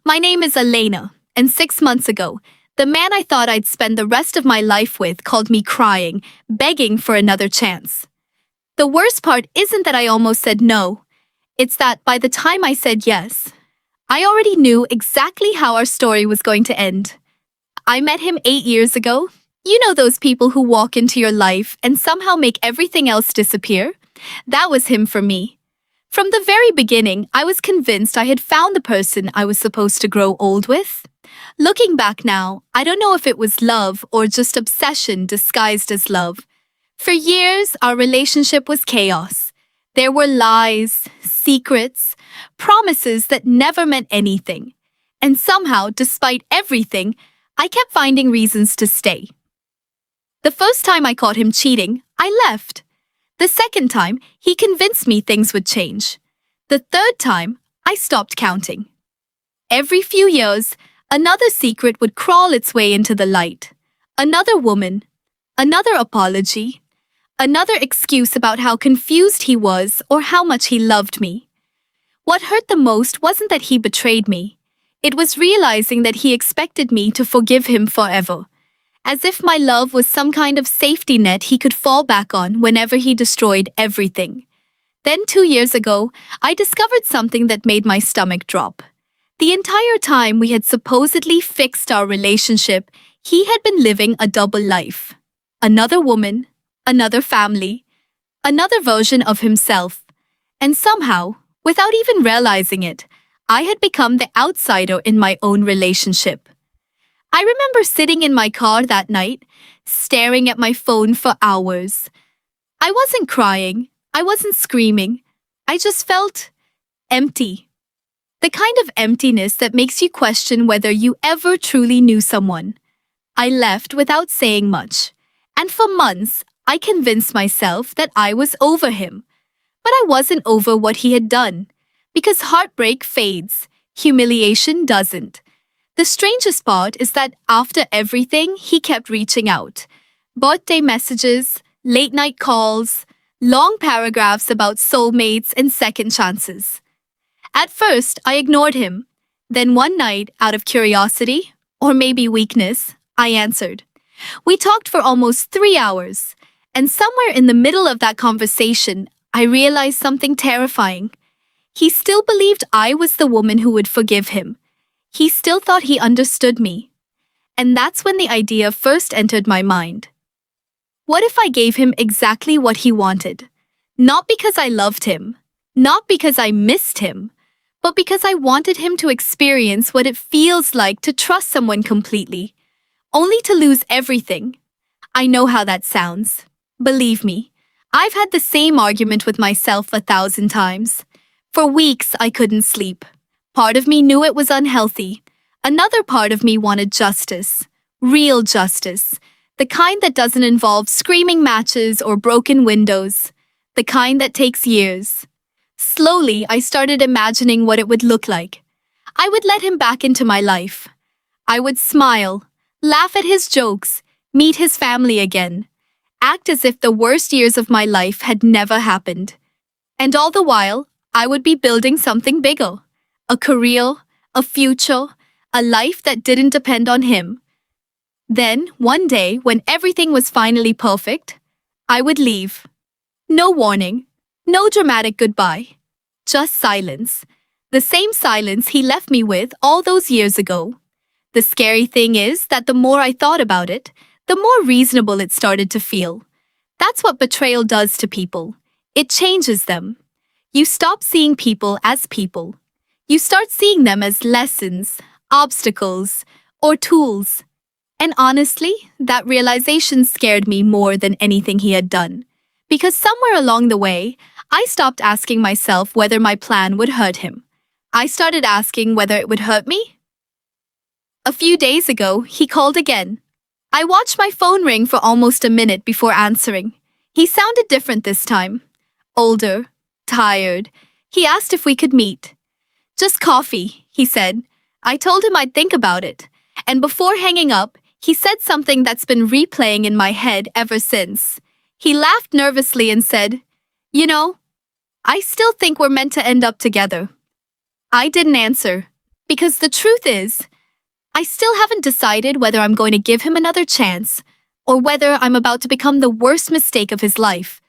My name is Elena, and 6 months ago, the man I thought I'd spend the rest of my life with called me crying, begging for another chance. The worst part isn't that I almost said no, it's that by the time I said yes, I already knew exactly how our story was going to end. I met him 8 years ago. You know those people who walk into your life and somehow make everything else disappear? That was him for me. From the very beginning, I was convinced I had found the person I was supposed to grow old with. Looking back now, I don't know if it was love or just obsession disguised as love. For years, our relationship was chaos. There were lies, secrets, promises that never meant anything. And somehow, despite everything, I kept finding reasons to stay. The first time I caught him cheating, I left. The second time, he convinced me things would change. The third time, I stopped counting. Every few years, another secret would crawl its way into the light. Another woman, another apology, another excuse about how confused he was or how much he loved me. What hurt the most wasn't that he betrayed me. It was realizing that he expected me to forgive him forever. As if my love was some kind of safety net he could fall back on whenever he destroyed everything. Then 2 years ago, I discovered something that made my stomach drop. The entire time we had supposedly fixed our relationship, he had been living a double life. Another woman, another family, another version of himself. And somehow, without even realizing it, I had become the outsider in my own relationship. I remember sitting in my car that night, staring at my phone for hours. I wasn't crying, I wasn't screaming, I just felt empty. The kind of emptiness that makes you question whether you ever truly knew someone. I left without saying much, and for months I convinced myself that I was over him. But I wasn't over what he had done, because heartbreak fades, humiliation doesn't. The strangest part is that after everything, he kept reaching out. Birthday messages, late-night calls, long paragraphs about soulmates and second chances. At first, I ignored him. Then one night, out of curiosity, or maybe weakness, I answered. We talked for almost 3 hours, and somewhere in the middle of that conversation, I realized something terrifying. He still believed I was the woman who would forgive him. He still thought he understood me. And that's when the idea first entered my mind. What if I gave him exactly what he wanted? Not because I loved him, not because I missed him, but because I wanted him to experience what it feels like to trust someone completely, only to lose everything. I know how that sounds. Believe me, I've had the same argument with myself 1,000 times. For weeks, I couldn't sleep. Part of me knew it was unhealthy. Another part of me wanted justice. Real justice. The kind that doesn't involve screaming matches or broken windows. The kind that takes years. Slowly, I started imagining what it would look like. I would let him back into my life. I would smile, laugh at his jokes, meet his family again, act as if the worst years of my life had never happened. And all the while, I would be building something bigger. A career, a future, a life that didn't depend on him. Then, one day, when everything was finally perfect, I would leave. No warning, no dramatic goodbye. Just silence. The same silence he left me with all those years ago. The scary thing is that the more I thought about it, the more reasonable it started to feel. That's what betrayal does to people. It changes them. You stop seeing people as people. You start seeing them as lessons, obstacles, or tools. And honestly, that realization scared me more than anything he had done. Because somewhere along the way, I stopped asking myself whether my plan would hurt him. I started asking whether it would hurt me. A few days ago, he called again. I watched my phone ring for almost a minute before answering. He sounded different this time. Older, tired. He asked if we could meet. Just coffee, he said. I told him I'd think about it. And before hanging up, he said something that's been replaying in my head ever since. He laughed nervously and said, "You know, I still think we're meant to end up together." I didn't answer. Because the truth is, I still haven't decided whether I'm going to give him another chance or whether I'm about to become the worst mistake of his life.